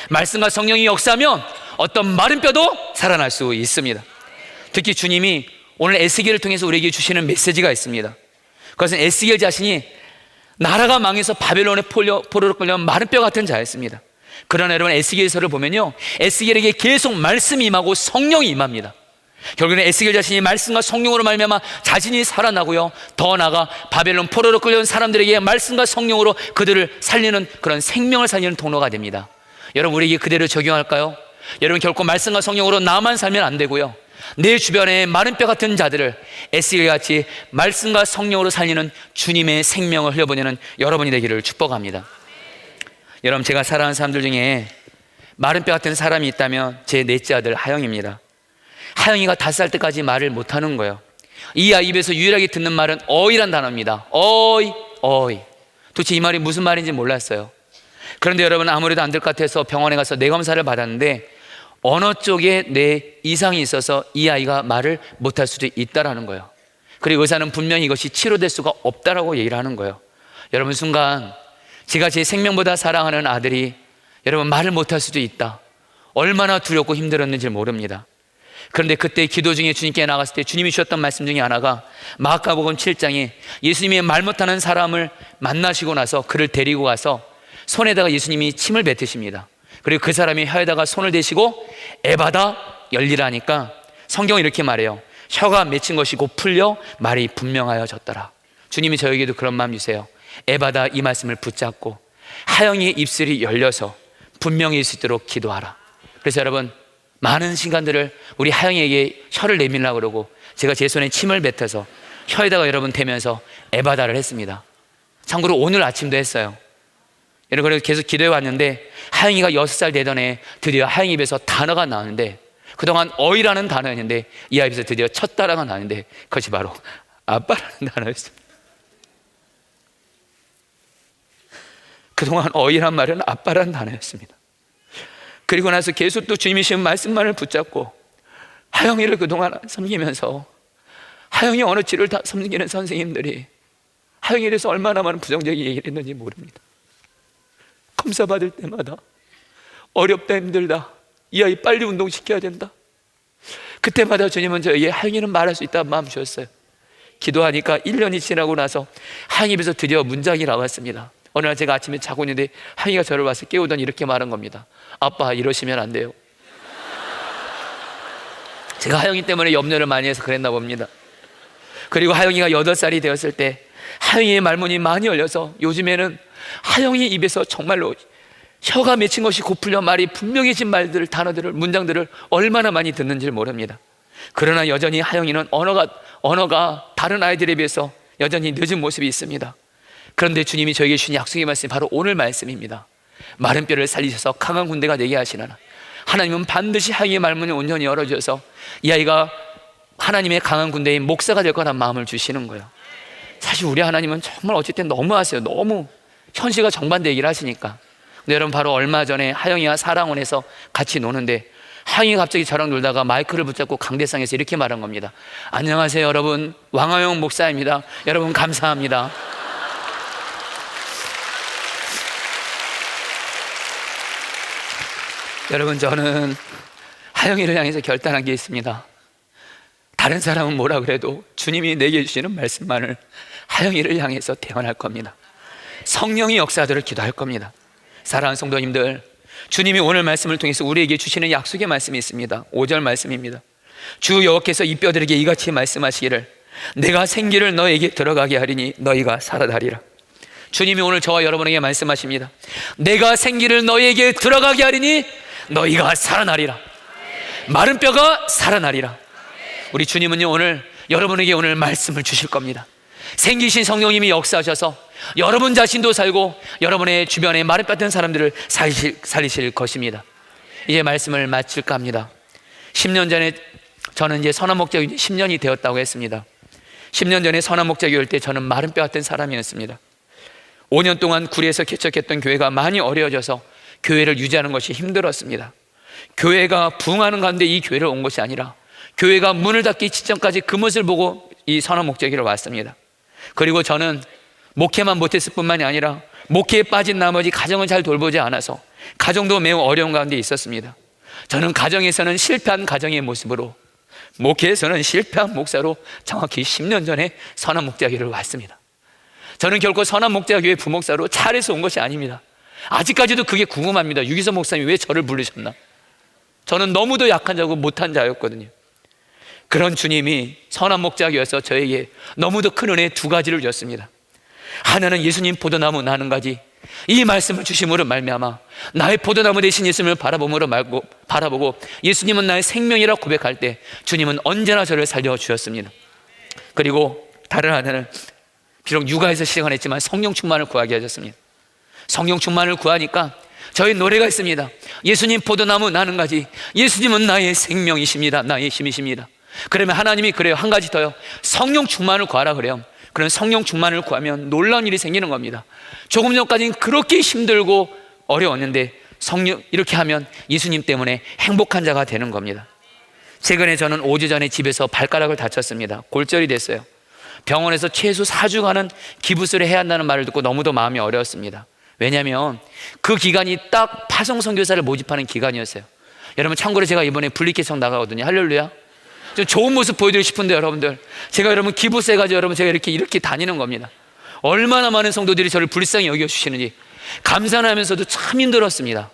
말씀과 성령이 역사하면 어떤 마른 뼈도 살아날 수 있습니다. 특히 주님이 오늘 에스겔을 통해서 우리에게 주시는 메시지가 있습니다. 그것은 에스겔 자신이 나라가 망해서 바벨론에 포로로 끌려온 마른 뼈 같은 자였습니다. 그러나 여러분, 에스겔서를 보면요, 에스겔에게 계속 말씀이 임하고 성령이 임합니다. 결국에는 에스겔 자신이 말씀과 성령으로 말미암아 자신이 살아나고요, 더 나아가 바벨론 포로로 끌려온 사람들에게 말씀과 성령으로 그들을 살리는, 그런 생명을 살리는 통로가 됩니다. 여러분, 우리에게 그대로 적용할까요? 여러분, 결코 말씀과 성령으로 나만 살면 안 되고요, 내 주변에 마른 뼈 같은 자들을 에스겔같이 말씀과 성령으로 살리는 주님의 생명을 흘려보내는 여러분이 되기를 축복합니다. 여러분, 제가 사랑하는 사람들 중에 마른 뼈 같은 사람이 있다면 제 넷째 아들 하영입니다. 하영이가 5살 때까지 말을 못하는 거예요. 이 아이 입에서 유일하게 듣는 말은 어이란 단어입니다. 어이, 어이. 도대체 이 말이 무슨 말인지 몰랐어요. 그런데 여러분, 아무래도 안 될 것 같아서 병원에 가서 뇌 검사를 받았는데 언어 쪽에 뇌 이상이 있어서 이 아이가 말을 못할 수도 있다라는 거예요. 그리고 의사는 분명히 이것이 치료될 수가 없다라고 얘기를 하는 거예요. 여러분, 순간 제가 제 생명보다 사랑하는 아들이 여러분 말을 못할 수도 있다, 얼마나 두렵고 힘들었는지 모릅니다. 그런데 그때 기도 중에 주님께 나갔을 때 주님이 주셨던 말씀 중에 하나가 마가복음 7장에 예수님이 말 못하는 사람을 만나시고 나서 그를 데리고 가서 손에다가 예수님이 침을 뱉으십니다. 그리고 그 사람이 혀에다가 손을 대시고 에바다 열리라니까 성경은 이렇게 말해요. 혀가 맺힌 것이 곧 풀려 말이 분명하여졌더라. 주님이 저에게도 그런 마음 주세요. 에바다, 이 말씀을 붙잡고 하영이의 입술이 열려서 분명히 수 있도록 기도하라. 그래서 여러분, 많은 시간들을 우리 하영이에게 혀를 내밀려고 그러고 제가 제 손에 침을 뱉어서 혀에다가 여러분 대면서 에바다를 했습니다. 참고로 오늘 아침도 했어요. 여러분, 그래서 계속 기도해 왔는데 하영이가 6살 되던 해 드디어 하영이 입에서 단어가 나오는데, 그동안 어이라는 단어였는데 이 아이에서 드디어 첫 단어가 나오는데 그것이 바로 아빠라는 단어였습니다. 그동안 어이란 말은 아빠라는 단어였습니다. 그리고 나서 계속 또 주님이 주신 말씀만을 붙잡고 하영이를 그동안 섬기면서, 하영이 어느 치를 다 섬기는 선생님들이 하영이에 대해서 얼마나 많은 부정적인 얘기를 했는지 모릅니다. 검사 받을 때마다 어렵다, 힘들다, 이 아이 빨리 운동시켜야 된다. 그때마다 주님은 저에게 하영이는 말할 수 있다는 마음 주셨어요. 기도하니까 1년이 지나고 나서 하영이 입에서 드디어 문장이 나왔습니다. 어느 날 제가 아침에 자고 있는데 하영이가 저를 봐서 깨우더니 이렇게 말한 겁니다. 아빠, 이러시면 안 돼요. 제가 하영이 때문에 염려를 많이 해서 그랬나 봅니다. 그리고 하영이가 8살이 되었을 때 하영이의 말문이 많이 열려서 요즘에는 하영이 입에서 정말로 혀가 맺힌 것이 곧 풀려 말이 분명해진 말들, 단어들을, 문장들을 얼마나 많이 듣는지 모릅니다. 그러나 여전히 하영이는 언어가 다른 아이들에 비해서 여전히 늦은 모습이 있습니다. 그런데 주님이 저에게 주신 약속의 말씀이 바로 오늘 말씀입니다. 마른 뼈를 살리셔서 강한 군대가 되게 하시나라. 하나님은 반드시 하영이의 말문을 온전히 열어주셔서 이 아이가 하나님의 강한 군대인 목사가 될 거란 마음을 주시는 거예요. 사실 우리 하나님은 정말 어쨌든 너무하세요. 너무 현실과 정반대 얘기를 하시니까. 근데 여러분, 바로 얼마 전에 하영이와 사랑원에서 같이 노는데 하영이가 갑자기 저랑 놀다가 마이크를 붙잡고 강대상에서 이렇게 말한 겁니다. 안녕하세요 여러분, 왕하영 목사입니다. 여러분 감사합니다. 여러분, 저는 하영이를 향해서 결단한 게 있습니다. 다른 사람은 뭐라 그래도 주님이 내게 주시는 말씀만을 하영이를 향해서 대언할 겁니다. 성령이 역사하도록 기도할 겁니다. 사랑하는 성도님들, 주님이 오늘 말씀을 통해서 우리에게 주시는 약속의 말씀이 있습니다. 5절 말씀입니다. 주 여호와께서 이 뼈들에게 이같이 말씀하시기를 내가 생기를 너에게 들어가게 하리니 너희가 살아나리라. 주님이 오늘 저와 여러분에게 말씀하십니다. 내가 생기를 너희에게 들어가게 하리니 너희가 살아나리라. 마른 뼈가 살아나리라. 우리 주님은요, 오늘 여러분에게 오늘 말씀을 주실 겁니다. 생기신 성령님이 역사하셔서 여러분 자신도 살고 여러분의 주변에 마른 뼈 같은 사람들을 살리실 것입니다. 이제 말씀을 마칠까 합니다. 10년 전에 저는 이제 선한목자교 10년이 되었다고 했습니다. 10년 전에 선한목자교일 때 저는 마른 뼈 같은 사람이었습니다. 5년 동안 구리에서 개척했던 교회가 많이 어려워져서 교회를 유지하는 것이 힘들었습니다. 교회가 부흥하는 가운데 이 교회를 온 것이 아니라 교회가 문을 닫기 직전까지 그 모습을 보고 이 선한 목자기로 왔습니다. 그리고 저는 목회만 못했을 뿐만이 아니라 목회에 빠진 나머지 가정을 잘 돌보지 않아서 가정도 매우 어려운 가운데 있었습니다. 저는 가정에서는 실패한 가정의 모습으로, 목회에서는 실패한 목사로 정확히 10년 전에 선한 목자교회를 왔습니다. 저는 결코 선한 목자교회 부목사로 잘해서 온 것이 아닙니다. 아직까지도 그게 궁금합니다. 유기서 목사님이 왜 저를 부르셨나? 저는 너무도 약한 자고 못한 자였거든요. 그런 주님이 선한 목자교회에서 저에게 너무도 큰 은혜 두 가지를 줬습니다. 하나는 예수님 포도나무 나는 가지, 이 말씀을 주심으로 말미암아 나의 포도나무 되신 예수님을 바라보고 예수님은 나의 생명이라 고백할 때 주님은 언제나 저를 살려주셨습니다. 그리고 다른 하나는 비록 육아에서 시작은 했지만 성령 충만을 구하게 하셨습니다. 성령 충만을 구하니까 저희 노래가 있습니다. 예수님 포도나무 나는 가지, 예수님은 나의 생명이십니다. 나의 힘이십니다. 그러면 하나님이 그래요, 한 가지 더요, 성령 충만을 구하라 그래요. 그런 성령 충만을 구하면 놀라운 일이 생기는 겁니다. 조금 전까지는 그렇게 힘들고 어려웠는데 성령 이렇게 하면 예수님 때문에 행복한 자가 되는 겁니다. 최근에 저는 5주 전에 집에서 발가락을 다쳤습니다. 골절이 됐어요. 병원에서 최소 4주간은 기부스를 해야 한다는 말을 듣고 너무도 마음이 어려웠습니다. 왜냐하면 그 기간이 딱 파송 선교사를 모집하는 기간이었어요. 여러분, 참고로 제가 이번에 분리개척 나가거든요. 할렐루야. 좀 좋은 모습 보여드리고 싶은데 여러분들, 제가 여러분 기부세 가지고 여러분 제가 이렇게 다니는 겁니다. 얼마나 많은 성도들이 저를 불쌍히 여겨주시는지 감사하면서도 참 힘들었습니다.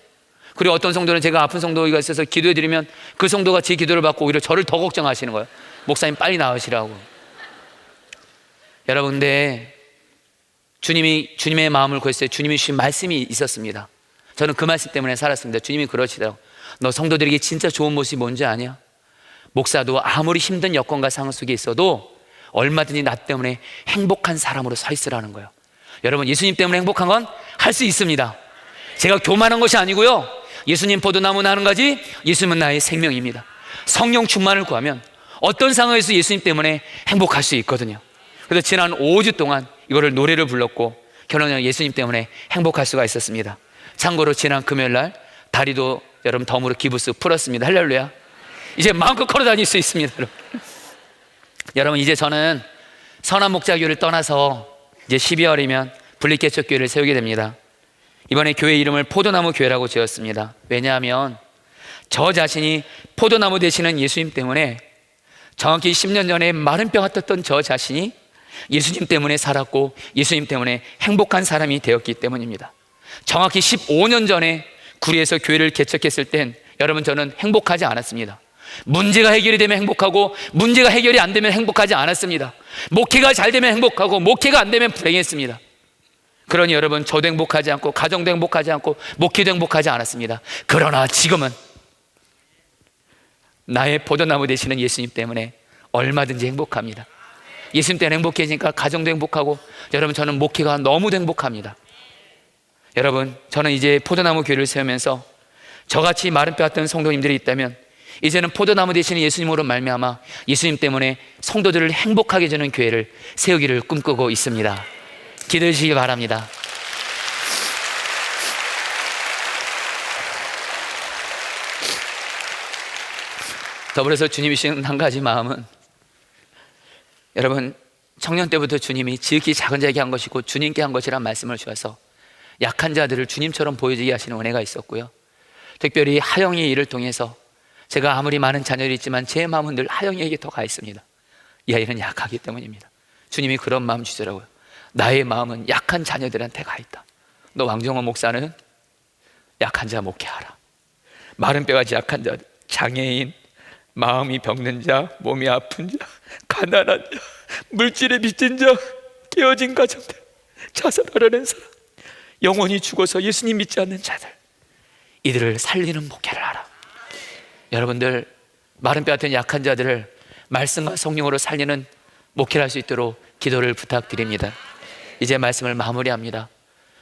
그리고 어떤 성도는 제가 아픈 성도가 있어서 기도해드리면 그 성도가 제 기도를 받고 오히려 저를 더 걱정하시는 거예요. 목사님 빨리 나으시라고. 여러분, 근데 주님의 마음을 구했어요. 주님이 주신 말씀이 있었습니다. 저는 그 말씀 때문에 살았습니다. 주님이 그러시더라고요. 너 성도들에게 진짜 좋은 모습이 뭔지 아냐? 목사도 아무리 힘든 여건과 상황 속에 있어도 얼마든지 나 때문에 행복한 사람으로 서 있으라는 거예요. 여러분, 예수님 때문에 행복한 건 할 수 있습니다. 제가 교만한 것이 아니고요, 예수님 포도나무 나는 가지, 예수님은 나의 생명입니다. 성령 충만을 구하면 어떤 상황에서 예수님 때문에 행복할 수 있거든요. 그래서 지난 5주 동안 이거를 노래를 불렀고 결론은 예수님 때문에 행복할 수가 있었습니다. 참고로 지난 금요일날 다리도 여러분 덤으로 기부스 풀었습니다. 할렐루야. 이제 마음껏 걸어 다닐 수 있습니다. 여러분, 이제 저는 선한 목자교회를 떠나서 이제 12월이면 분리개척교회를 세우게 됩니다. 이번에 교회 이름을 포도나무 교회라고 지었습니다. 왜냐하면 저 자신이 포도나무 되시는 예수님 때문에, 정확히 10년 전에 마른 뼈가 떴던 저 자신이 예수님 때문에 살았고 예수님 때문에 행복한 사람이 되었기 때문입니다. 정확히 15년 전에 구리에서 교회를 개척했을 땐 여러분, 저는 행복하지 않았습니다. 문제가 해결이 되면 행복하고 문제가 해결이 안 되면 행복하지 않았습니다. 목회가 잘 되면 행복하고 목회가 안 되면 불행했습니다. 그러니 여러분, 저도 행복하지 않고 가정도 행복하지 않고 목회도 행복하지 않았습니다. 그러나 지금은 나의 포도나무 되시는 예수님 때문에 얼마든지 행복합니다. 예수님 때문에 행복해지니까 가정도 행복하고 여러분, 저는 목회가 너무도 행복합니다. 여러분, 저는 이제 포도나무 교회를 세우면서 저같이 마른 뼈 같은 성도님들이 있다면 이제는 포도나무 되시는 예수님으로 말미암아 예수님 때문에 성도들을 행복하게 해주는 교회를 세우기를 꿈꾸고 있습니다. 기도해 주시기 바랍니다. 더불어서 주님이 주신 한 가지 마음은, 여러분, 청년 때부터 주님이 지극히 작은 자에게 한 것이고 주님께 한 것이란 말씀을 주셔서 약한 자들을 주님처럼 보여지게 하시는 은혜가 있었고요, 특별히 하영이의 일을 통해서 제가 아무리 많은 자녀들이 있지만 제 마음은 늘 하영이에게 더 가 있습니다. 이 아이는 약하기 때문입니다. 주님이 그런 마음 주시더라고요. 나의 마음은 약한 자녀들한테 가 있다. 너 왕정원 목사는 약한 자 목회하라. 마른 뼈같이 약한 자, 장애인, 마음이 병든 자, 몸이 아픈 자, 가난한 자, 물질에 빚진 자, 깨어진 가정들, 자살하려는 사람, 영원히 죽어서 예수님 믿지 않는 자들, 이들을 살리는 목회를 하라. 여러분들, 마른 뼈 같은 약한 자들을 말씀과 성령으로 살리는 목회를 할 수 있도록 기도를 부탁드립니다. 이제 말씀을 마무리합니다.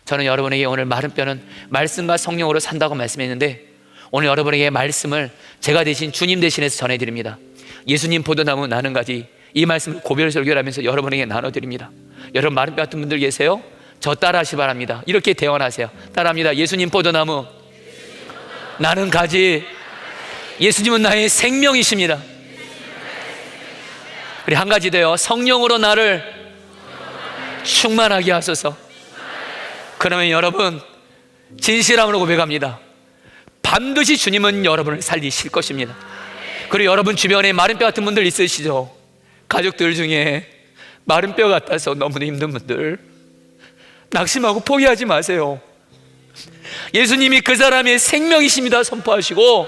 저는 여러분에게 오늘 마른 뼈는 말씀과 성령으로 산다고 말씀했는데, 오늘 여러분에게 말씀을 제가 대신 주님 대신해서 전해드립니다. 예수님 포도나무 나는 가지, 이 말씀을 고별설교를 하면서 여러분에게 나눠드립니다. 여러분, 마른 뼈 같은 분들 계세요? 저 따라하시 바랍니다. 이렇게 대언하세요. 따라합니다. 예수님 포도나무, 나는 가지, 예수님은 나의 생명이십니다. 그리고 한 가지 더요. 성령으로 나를 충만하게 하소서. 그러면 여러분 진실함으로 고백합니다. 반드시 주님은 여러분을 살리실 것입니다. 그리고 여러분 주변에 마른 뼈 같은 분들 있으시죠? 가족들 중에 마른 뼈 같아서 너무나 힘든 분들, 낙심하고 포기하지 마세요. 예수님이 그 사람의 생명이십니다 선포하시고,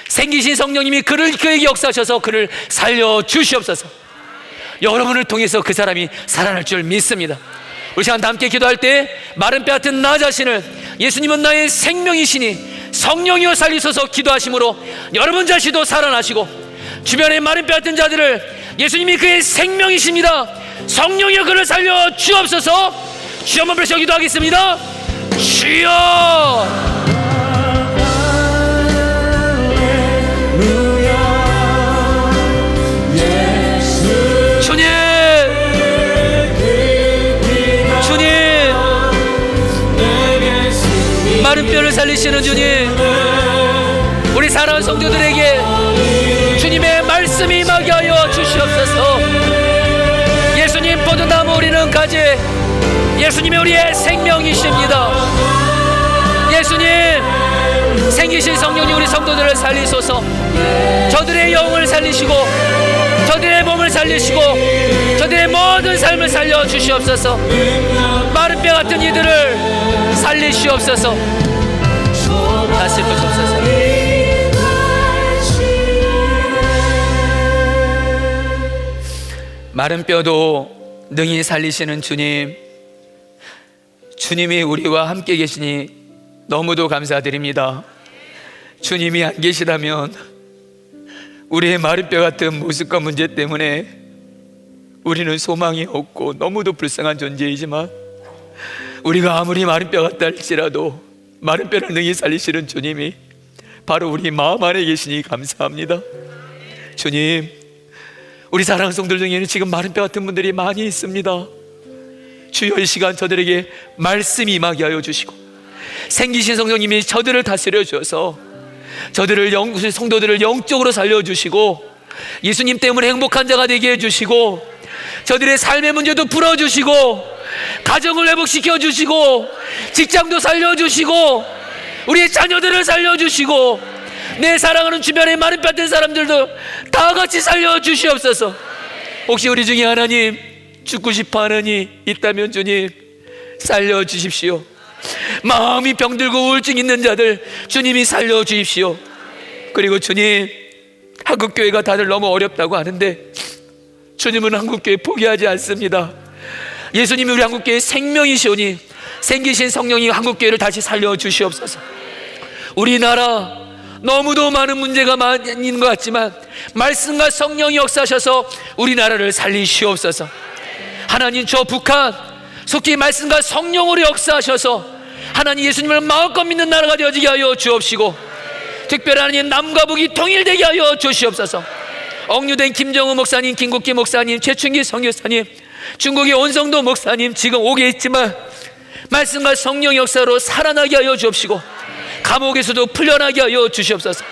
생기신 성령님이 그에게 역사하셔서 그를 살려주시옵소서. 여러분을 통해서 그 사람이 살아날 줄 믿습니다. 우리 시간 다 함께 기도할 때 마른 뼈 같은 나 자신을 예수님은 나의 생명이시니 성령이여 살리소서 기도하심으로 여러분 자신도 살아나시고, 주변의 마른 뼈 같은 자들을 예수님이 그의 생명이십니다, 성령이여 그를 살려 주옵소서. 주여 한번 불러서 기도하겠습니다. 주여, 주님, 주님, 마른 뼈를 살리시는 주님, 우리 사랑하는 성도들에게 주님의 말씀이 임하게 하여 주시옵소서. 예수님 포도나무, 우리는 가지, 예수님이 우리의 생명이십니다. 예수님, 생기신 성령님 우리 성도들을 살리소서. 저들의 영을 살리시고, 저들의 몸을 살리시고, 저들의 모든 삶을 살려 주시옵소서. 마른 뼈 같은 이들을 살리시옵소서. 다스릴 것 없소서. 마른 뼈도 능히 살리시는 주님, 주님이 우리와 함께 계시니 너무도 감사드립니다. 주님이 안 계시다면 우리의 마른 뼈 같은 모습과 문제 때문에 우리는 소망이 없고 너무도 불쌍한 존재이지만, 우리가 아무리 마른 뼈 같다 할지라도 마른 뼈를 능히 살리시는 주님이 바로 우리 마음 안에 계시니 감사합니다. 주님, 우리 사랑하는 성들 중에는 지금 마른 뼈 같은 분들이 많이 있습니다. 주여, 이 시간 저들에게 말씀이 임하게 하여 주시고, 생기신 성령님이 저들을 다스려 주셔서 저들을 성도들을 영적으로 살려주시고, 예수님 때문에 행복한 자가 되게 해주시고, 저들의 삶의 문제도 풀어주시고, 가정을 회복시켜 주시고, 직장도 살려주시고, 우리의 자녀들을 살려주시고, 내 사랑하는 주변에 마른 뼈 같은 사람들도 다 같이 살려주시옵소서. 혹시 우리 중에 하나님 죽고 싶어하는 이 있다면 주님 살려주십시오. 마음이 병들고 우울증 있는 자들 주님이 살려주십시오. 그리고 주님, 한국교회가 다들 너무 어렵다고 하는데 주님은 한국교회 포기하지 않습니다. 예수님이 우리 한국교회의 생명이시오니 생기신 성령이 한국교회를 다시 살려주시옵소서. 우리나라 너무도 많은 문제가 있는 것 같지만 말씀과 성령이 역사하셔서 우리나라를 살리시옵소서. 하나님, 저 북한 속히 말씀과 성령으로 역사하셔서 하나님 예수님을 마음껏 믿는 나라가 되어지게 하여 주옵시고, 특별히 하나님 남과 북이 통일되게 하여 주시옵소서. 억류된 김정우 목사님, 김국기 목사님, 최춘기 선교사님, 중국의 온성도 목사님 지금 오게 있지만 말씀과 성령 역사로 살아나게 하여 주옵시고, 감옥에서도 풀려나게 하여 주시옵소서.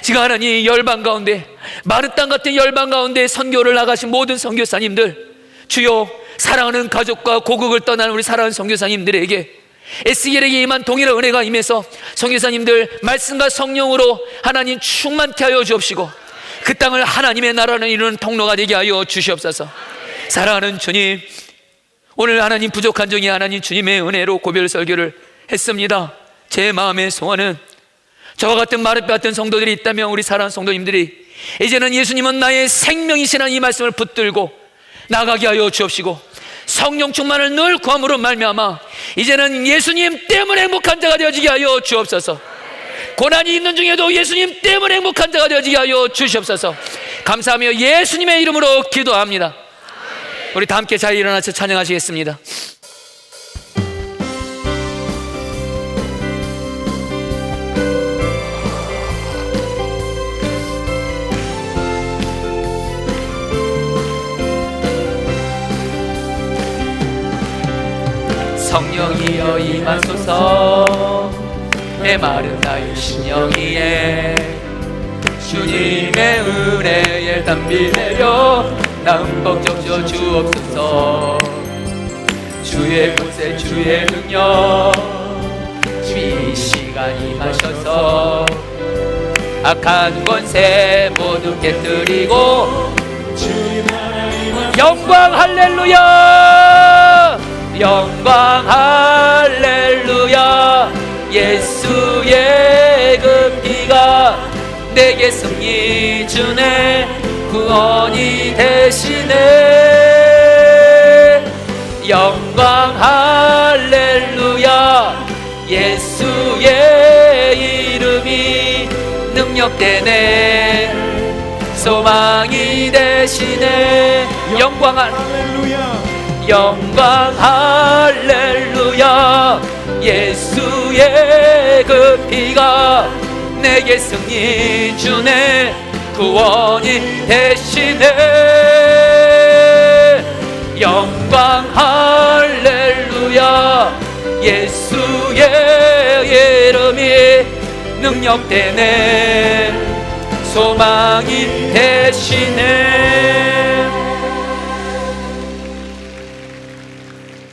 지금 하나님 열방 가운데, 마른 땅 같은 열방 가운데 선교를 나가신 모든 선교사님들, 주여, 사랑하는 가족과 고국을 떠난 우리 사랑하는 선교사님들에게 에스겔에게 임한 동일한 은혜가 임해서 선교사님들 말씀과 성령으로 하나님 충만케 하여 주옵시고, 그 땅을 하나님의 나라를 이루는 통로가 되게 하여 주시옵소서. 사랑하는 주님, 오늘 하나님 부족한 중에 하나님 주님의 은혜로 고별 설교를 했습니다. 제 마음의 소원은 저와 같은 마른 뼈 같은 성도들이 있다면 우리 사랑하는 성도님들이 이제는 예수님은 나의 생명이시라는 이 말씀을 붙들고 나가게 하여 주옵시고, 성령 충만을 늘 구함으로 말미암아 이제는 예수님 때문에 행복한 자가 되어지게 하여 주옵소서. 고난이 있는 중에도 예수님 때문에 행복한 자가 되어지게 하여 주시옵소서. 감사하며 예수님의 이름으로 기도합니다. 우리 다 함께 자리에 일어나서 찬양하시겠습니다. 성령이여 임하소서. 메마른 나의 심령 위에 주님의 은혜의 담비 내려 나 흠뻑 적셔 주옵소서. 주의 권세 주의 능력 이 시간 임하셔서 악한 권세 모두 깨뜨리고 영광 할렐루야, 영광 할렐루야. 예수의 그 피가 내게 승리 주네, 구원이 되시네. 영광 할렐루야. 예수의 이름이 능력되네, 소망이 되시네. 영광 할렐루야, 영광 할렐루야. 예수의 그 피가 내게 승리 주네, 구원이 되시네. 영광 할렐루야. 예수의 이름이 능력되네, 소망이 되시네.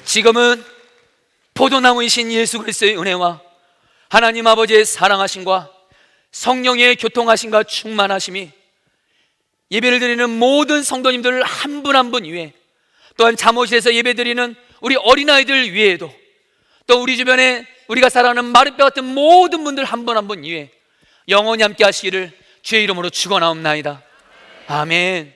지금은 포도나무이신 예수 그리스도의 은혜와 하나님 아버지의 사랑하심과 성령의 교통하심과 충만하심이 예배를 드리는 모든 성도님들 한 분 한 분 위에, 또한 잠옷실에서 예배드리는 우리 어린아이들 위에도, 또 우리 주변에 우리가 살아가는 마른 뼈 같은 모든 분들 한 분 한 분 위에 영원히 함께 하시기를 주의 이름으로 축원하옵나이다. 아멘.